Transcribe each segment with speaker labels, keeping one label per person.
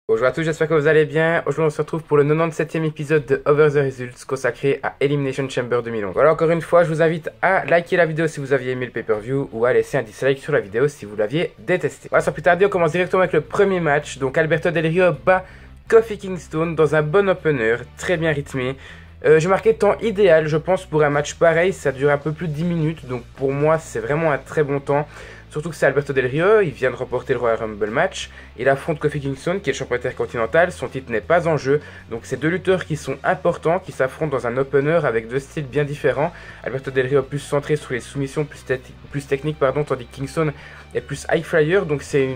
Speaker 1: Bonjour à tous, j'espère que vous allez bien. Aujourd'hui on se retrouve pour le 97e épisode de Over the Results consacré à Elimination Chamber 2011. Voilà, encore une fois, je vous invite à liker la vidéo si vous aviez aimé le pay-per-view ou à laisser un dislike sur la vidéo si vous l'aviez détesté. Voilà, sans plus tarder, on commence directement avec le premier match. Donc Alberto Del Rio bat Kofi Kingston dans un bon opener, très bien rythmé. J'ai marqué temps idéal, je pense, pour un match pareil. Ça dure un peu plus de 10 minutes, donc pour moi c'est vraiment un très bon temps. Surtout que c'est Alberto Del Rio, il vient de remporter le Royal Rumble match. Il affronte Kofi Kingston qui est le champion intercontinental, son titre n'est pas en jeu. Donc c'est deux lutteurs qui sont importants, qui s'affrontent dans un opener avec deux styles bien différents. Alberto Del Rio plus centré sur les soumissions, plus techniques, tandis que Kingston est plus high flyer. Donc c'est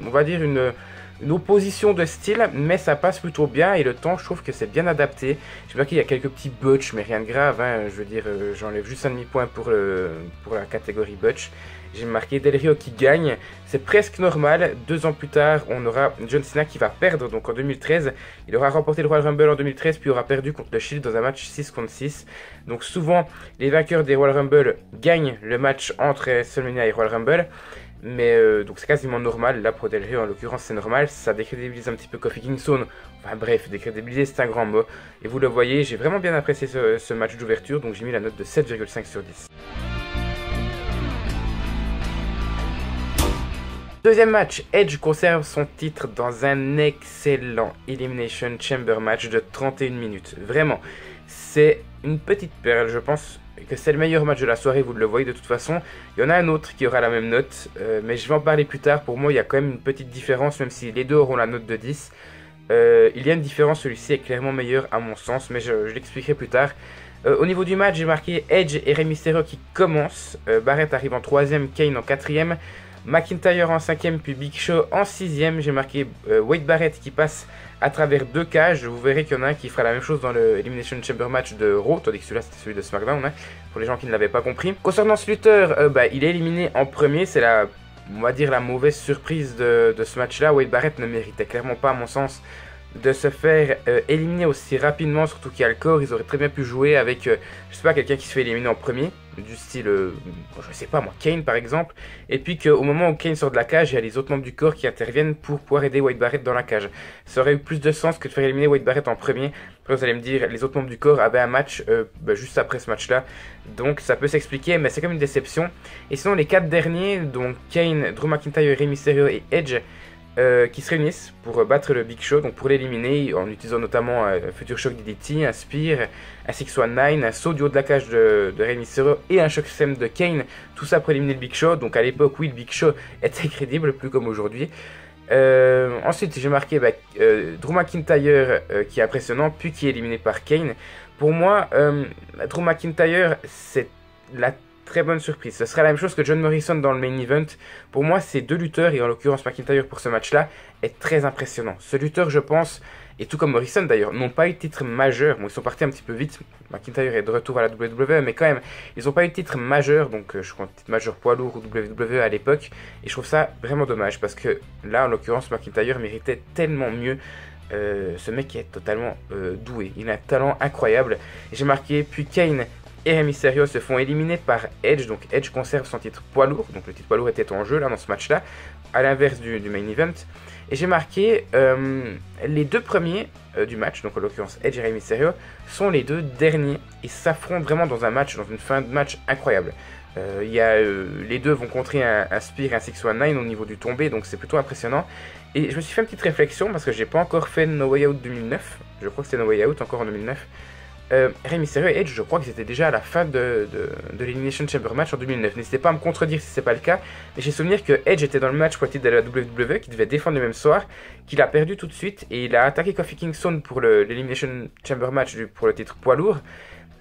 Speaker 1: on va dire une opposition de style, mais ça passe plutôt bien et le temps, je trouve que c'est bien adapté. Je vois qu'il y a quelques petits botches, mais rien de grave, hein. Je veux dire, j'enlève juste un demi-point pour la catégorie botch. J'ai marqué Del Rio qui gagne, c'est presque normal. 2 ans plus tard, on aura John Cena qui va perdre, donc en 2013. Il aura remporté le Royal Rumble en 2013, puis aura perdu contre le Shield dans un match 6 contre 6. Donc souvent, les vainqueurs des Royal Rumble gagnent le match entre WrestleMania et Royal Rumble. Mais donc c'est quasiment normal, là pour Del Rio en l'occurrence c'est normal, ça décrédibilise un petit peu Kofi Kingston, enfin bref, décrédibiliser c'est un grand mot. Et vous le voyez, j'ai vraiment bien apprécié ce match d'ouverture, donc j'ai mis la note de 7,5 sur 10. Deuxième match, Edge conserve son titre dans un excellent Elimination Chamber match de 31 minutes. Vraiment, c'est une petite perle, je pense que c'est le meilleur match de la soirée, vous le voyez de toute façon. Il y en a un autre qui aura la même note, mais je vais en parler plus tard. Pour moi, il y a quand même une petite différence, même si les deux auront la note de 10. Il y a une différence, celui-ci est clairement meilleur à mon sens, mais je l'expliquerai plus tard. Au niveau du match, j'ai marqué Edge et Rey Mysterio qui commencent. Barrett arrive en 3ème, Kane en 4ème. McIntyre en 5ème, puis Big Show en 6ème. J'ai marqué Wade Barrett qui passe à travers deux cages. Vous verrez qu'il y en a un qui fera la même chose dans le Elimination Chamber match de Raw, tandis que celui-là c'était celui de SmackDown, hein, pour les gens qui ne l'avaient pas compris. Concernant ce lutteur, il est éliminé en premier. C'est on va dire la mauvaise surprise de ce match-là. Wade Barrett ne méritait clairement pas, à mon sens, de se faire éliminer aussi rapidement, surtout qu'il y a le corps. Ils auraient très bien pu jouer avec, je sais pas, quelqu'un qui se fait éliminer en premier, du style, je sais pas moi, Kane par exemple, et puis qu'au moment où Kane sort de la cage, il y a les autres membres du corps qui interviennent pour pouvoir aider Wade Barrett dans la cage. Ça aurait eu plus de sens que de faire éliminer Wade Barrett en premier. Après vous allez me dire, les autres membres du corps avaient un match juste après ce match-là, donc ça peut s'expliquer, mais c'est comme une déception. Et sinon les 4 derniers, donc Kane, Drew McIntyre, Rey Mysterio et Edge, qui se réunissent pour battre le Big Show, donc pour l'éliminer en utilisant notamment un Future Shock DDT, un Spear, un 619, un saut du haut de la cage de Rey Mysterio et un Shock Slam de Kane, tout ça pour éliminer le Big Show. Donc à l'époque, oui, le Big Show était crédible, plus comme aujourd'hui. Ensuite, j'ai marqué Drew McIntyre qui est impressionnant, puis qui est éliminé par Kane. Pour moi, Drew McIntyre, c'est la très bonne surprise. Ce sera la même chose que John Morrison dans le main event. Pour moi, ces deux lutteurs, et en l'occurrence McIntyre pour ce match-là, est très impressionnant. Ce lutteur, je pense, et tout comme Morrison d'ailleurs, n'ont pas eu de titre majeur. Bon, ils sont partis un petit peu vite. McIntyre est de retour à la WWE, mais quand même, ils n'ont pas eu de titre majeur. Donc, je crois titre majeur poids lourd ou WWE à l'époque. Et je trouve ça vraiment dommage parce que là, en l'occurrence, McIntyre méritait tellement mieux. Ce mec est totalement doué. Il a un talent incroyable. J'ai marqué, puis Kane et Rey Mysterio se font éliminer par Edge, donc Edge conserve son titre poids lourd, donc le titre poids lourd était en jeu là dans ce match-là, à l'inverse du main event. Et j'ai marqué les deux premiers du match, donc en l'occurrence Edge et Rey Mysterio, sont les deux derniers et s'affrontent vraiment dans un match, dans une fin de match incroyable. Les deux vont contrer un Spear et un 619 au niveau du tombé, donc c'est plutôt impressionnant. Et je me suis fait une petite réflexion parce que j'ai pas encore fait No Way Out 2009, je crois que c'était No Way Out encore en 2009. Rey Mysterio et Edge, je crois qu'ils étaient déjà à la fin de l'Elimination Chamber match en 2009. N'hésitez pas à me contredire si c'est pas le cas, mais j'ai souvenir que Edge était dans le match pour le titre de la WWE, qui devait défendre le même soir, qu'il a perdu tout de suite, et il a attaqué Kofi Kingston pour l'Elimination Chamber match pour le titre poids lourd.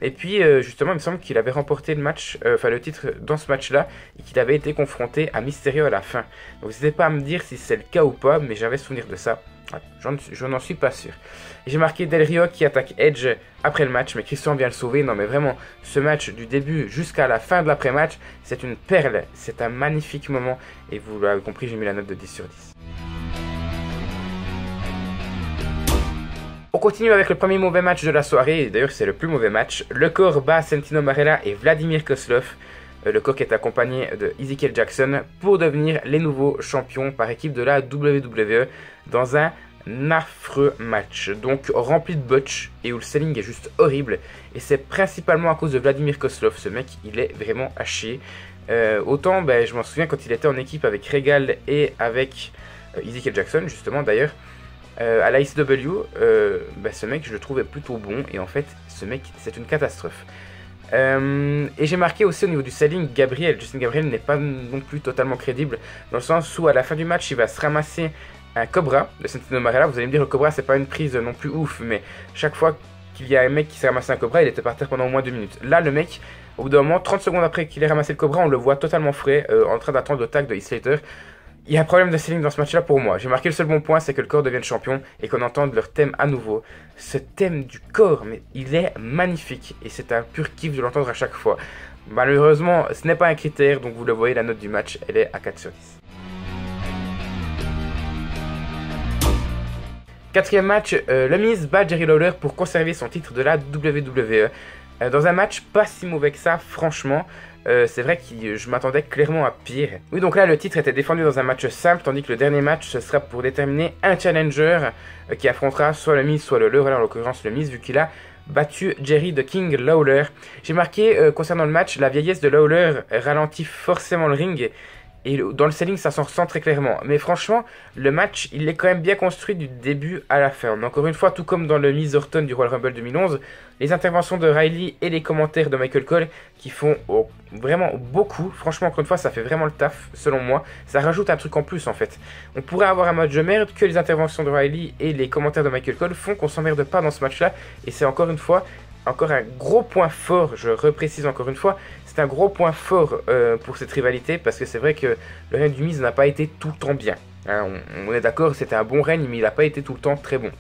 Speaker 1: Et puis justement, il me semble qu'il avait remporté le match, le titre dans ce match-là, et qu'il avait été confronté à Mysterio à la fin. Donc n'hésitez pas à me dire si c'est le cas ou pas, mais j'avais souvenir de ça. Je n'en suis pas sûr. J'ai marqué Del Rio qui attaque Edge après le match, mais Christian vient le sauver. Non mais vraiment, ce match du début jusqu'à la fin de l'après-match, c'est une perle. C'est un magnifique moment. Et vous l'avez compris, j'ai mis la note de 10 sur 10. On continue avec le premier mauvais match de la soirée, et d'ailleurs c'est le plus mauvais match. Le corps bat Santino Marella et Vladimir Kozlov. Le corps est accompagné de Ezekiel Jackson pour devenir les nouveaux champions par équipe de la WWE dans un un affreux match, donc rempli de botch et où le selling est juste horrible. Et c'est principalement à cause de Vladimir Kozlov, ce mec il est vraiment à chier. Autant je m'en souviens quand il était en équipe avec Regal et avec Ezekiel Jackson justement d'ailleurs. À la ICW, ce mec je le trouvais plutôt bon et en fait ce mec c'est une catastrophe. Et j'ai marqué aussi au niveau du selling Justin Gabriel n'est pas non plus totalement crédible dans le sens où à la fin du match il va se ramasser un Cobra de Santino Marella. Vous allez me dire le Cobra c'est pas une prise non plus ouf, mais chaque fois qu'il y a un mec qui s'est ramassé un Cobra il était par terre pendant au moins 2 minutes. Là le mec au bout d'un moment 30 secondes après qu'il ait ramassé le Cobra on le voit totalement frais en train d'attendre le tag de Heath Slater. Il y a un problème de selling dans ce match-là pour moi. J'ai marqué le seul bon point, c'est que le corps devienne champion et qu'on entende leur thème à nouveau. Ce thème du corps, mais il est magnifique et c'est un pur kiff de l'entendre à chaque fois. Malheureusement, ce n'est pas un critère, donc vous le voyez, la note du match, elle est à 4 sur 10. Quatrième match, le Miz bat Jerry Lawler pour conserver son titre de la WWE. Dans un match pas si mauvais que ça, franchement. C'est vrai que je m'attendais clairement à pire. Oui, donc là, le titre était défendu dans un match simple, tandis que le dernier match, ce sera pour déterminer un challenger qui affrontera soit le Miz, soit le Lawler, en l'occurrence le Miz, vu qu'il a battu Jerry the King Lawler. J'ai marqué, concernant le match, la vieillesse de Lawler ralentit forcément le ring. Et dans le selling, ça s'en ressent très clairement. Mais franchement, le match, il est quand même bien construit du début à la fin. Mais encore une fois, tout comme dans le Miz Orton du Royal Rumble 2011, les interventions de Riley et les commentaires de Michael Cole qui font vraiment beaucoup. Franchement, encore une fois, ça fait vraiment le taf, selon moi. Ça rajoute un truc en plus, en fait. On pourrait avoir un match de merde que les interventions de Riley et les commentaires de Michael Cole font qu'on s'emmerde pas dans ce match-là. Et c'est encore une fois... encore un gros point fort, je reprécise encore une fois, c'est un gros point fort pour cette rivalité parce que c'est vrai que le règne du Miz n'a pas été tout le temps bien. Hein, on est d'accord, c'était un bon règne, mais il n'a pas été tout le temps très bon.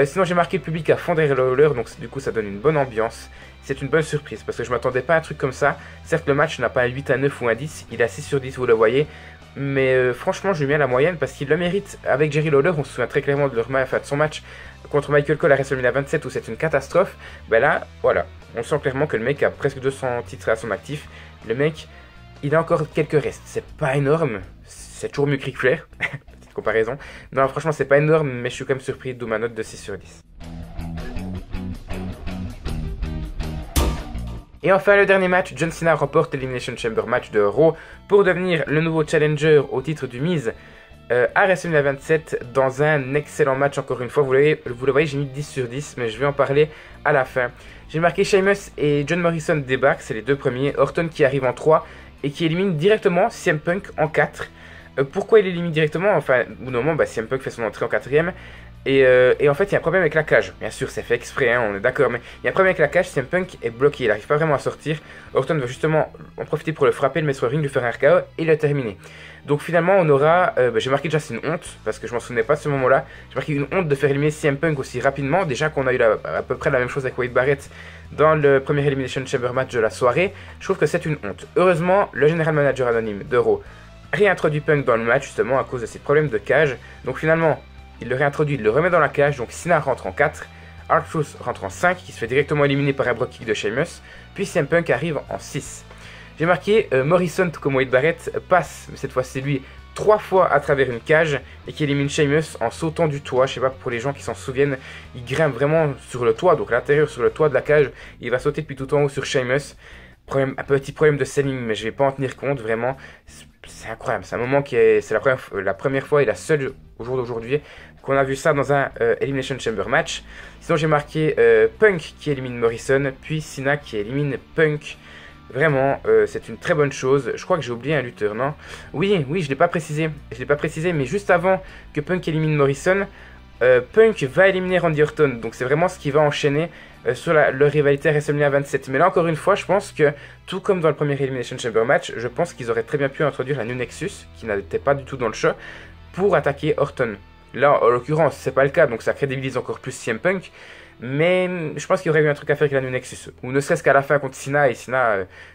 Speaker 1: Sinon, j'ai marqué le public à fond derrière Lawler, donc du coup, ça donne une bonne ambiance. C'est une bonne surprise parce que je m'attendais pas à un truc comme ça. Certes, le match n'a pas un 8 à 9 ou un 10, il est à 6 sur 10, vous le voyez. Mais franchement, je lui mets la moyenne parce qu'il le mérite. Avec Jerry Lawler, on se souvient très clairement de son match contre Michael Cole à WrestleMania 27 où c'est une catastrophe. Là, voilà, on sent clairement que le mec a presque 200 titres à son actif. Le mec, il a encore quelques restes. C'est pas énorme, c'est toujours mieux que Ric Flair. Petite comparaison. Non, franchement, c'est pas énorme, mais je suis quand même surpris, d'où ma note de 6 sur 10. Et enfin, le dernier match, John Cena remporte l'Elimination Chamber match de Raw pour devenir le nouveau challenger au titre du Miz à WrestleMania 27 dans un excellent match encore une fois. Vous le voyez, j'ai mis 10 sur 10, mais je vais en parler à la fin. J'ai marqué Sheamus et John Morrison débarquent, c'est les deux premiers. Orton qui arrive en 3 et qui élimine directement CM Punk en 4. Pourquoi il élimine directement? Enfin, au moment, CM Punk fait son entrée en 4ème. Et en fait, il y a un problème avec la cage. Bien sûr, c'est fait exprès, hein, on est d'accord. Mais il y a un problème avec la cage, CM Punk est bloqué. Il n'arrive pas vraiment à sortir. Orton va justement en profiter pour le frapper, le mettre sur le ring, lui faire un RKO et le terminer. Donc finalement, on aura... j'ai marqué déjà c'est une honte, parce que je m'en souvenais pas de ce moment-là. J'ai marqué une honte de faire éliminer CM Punk aussi rapidement. Déjà qu'on a eu à peu près la même chose avec Wade Barrett dans le premier Elimination Chamber match de la soirée. Je trouve que c'est une honte. Heureusement, le General Manager anonyme de Raw réintroduit Punk dans le match, justement, à cause de ses problèmes de cage. Donc finalement... il le réintroduit, il le remet dans la cage, donc Cena rentre en 4, R-Truth rentre en 5, qui se fait directement éliminer par un Brogue Kick de Sheamus, puis CM Punk arrive en 6. J'ai marqué Morrison, tout comme Wade Barrett, passe, mais cette fois c'est lui, 3 fois à travers une cage, et qui élimine Sheamus en sautant du toit. Je sais pas, pour les gens qui s'en souviennent, il grimpe vraiment sur le toit, donc à l'intérieur, sur le toit de la cage, il va sauter depuis tout en haut sur Sheamus. Un petit problème de selling, mais je vais pas en tenir compte, vraiment. C'est incroyable, c'est un moment qui est... c'est la première fois et la seule au jour d'aujourd'hui qu'on a vu ça dans un Elimination Chamber match. Sinon j'ai marqué Punk qui élimine Morrison, puis Cena qui élimine Punk. Vraiment, c'est une très bonne chose. Je crois que j'ai oublié un lutteur, non? Oui, je l'ai pas précisé. Mais juste avant que Punk élimine Morrison, Punk va éliminer Randy Orton. Donc c'est vraiment ce qui va enchaîner sur leur rivalité à WrestleMania 27. Mais là encore une fois, je pense que, tout comme dans le premier Elimination Chamber match, je pense qu'ils auraient très bien pu introduire la New Nexus, qui n'était pas du tout dans le show, pour attaquer Orton. Là, en l'occurrence, c'est pas le cas, donc ça crédibilise encore plus CM Punk. Mais je pense qu'il y aurait eu un truc à faire avec la New Nexus. Ou ne serait-ce qu'à la fin contre Cena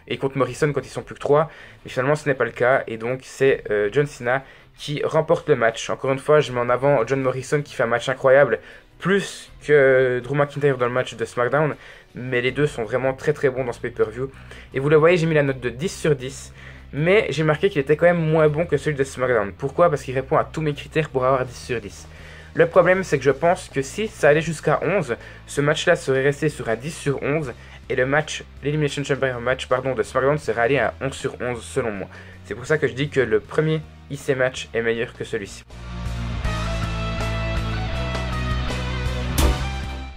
Speaker 1: et contre Morrison quand ils sont plus que 3. Mais finalement, ce n'est pas le cas. Et donc, c'est John Cena qui remporte le match. Encore une fois, je mets en avant John Morrison qui fait un match incroyable. Plus que Drew McIntyre dans le match de SmackDown. Mais les deux sont vraiment très très bons dans ce pay-per-view. Et vous le voyez, j'ai mis la note de 10 sur 10. Mais j'ai marqué qu'il était quand même moins bon que celui de SmackDown. Pourquoi? Parce qu'il répond à tous mes critères pour avoir 10 sur 10. Le problème, c'est que je pense que si ça allait jusqu'à 11, ce match-là serait resté sur un 10 sur 11 et le match, l'Elimination Chamber match de SmackDown serait allé à 11 sur 11 selon moi. C'est pour ça que je dis que le premier IC match est meilleur que celui-ci.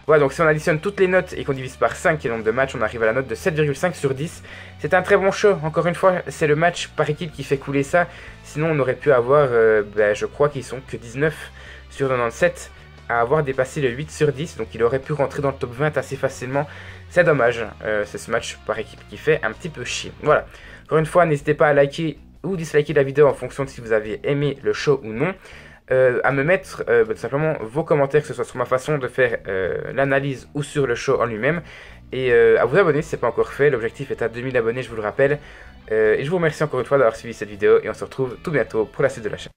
Speaker 1: Voilà, donc si on additionne toutes les notes et qu'on divise par 5 qui est le nombre de matchs, on arrive à la note de 7,5 sur 10. C'est un très bon show, encore une fois, c'est le match par équipe qui fait couler ça. Sinon on aurait pu avoir, je crois qu'ils sont que 19 sur 97 à avoir dépassé le 8 sur 10. Donc il aurait pu rentrer dans le top 20 assez facilement. C'est dommage, c'est ce match par équipe qui fait un petit peu chier. Voilà, encore une fois, n'hésitez pas à liker ou disliker la vidéo en fonction de si vous avez aimé le show ou non. À me mettre tout simplement vos commentaires, que ce soit sur ma façon de faire l'analyse ou sur le show en lui-même. Et à vous abonner si ce n'est pas encore fait. L'objectif est à 2000 abonnés, je vous le rappelle. Et je vous remercie encore une fois d'avoir suivi cette vidéo. Et on se retrouve tout bientôt pour la suite de la chaîne.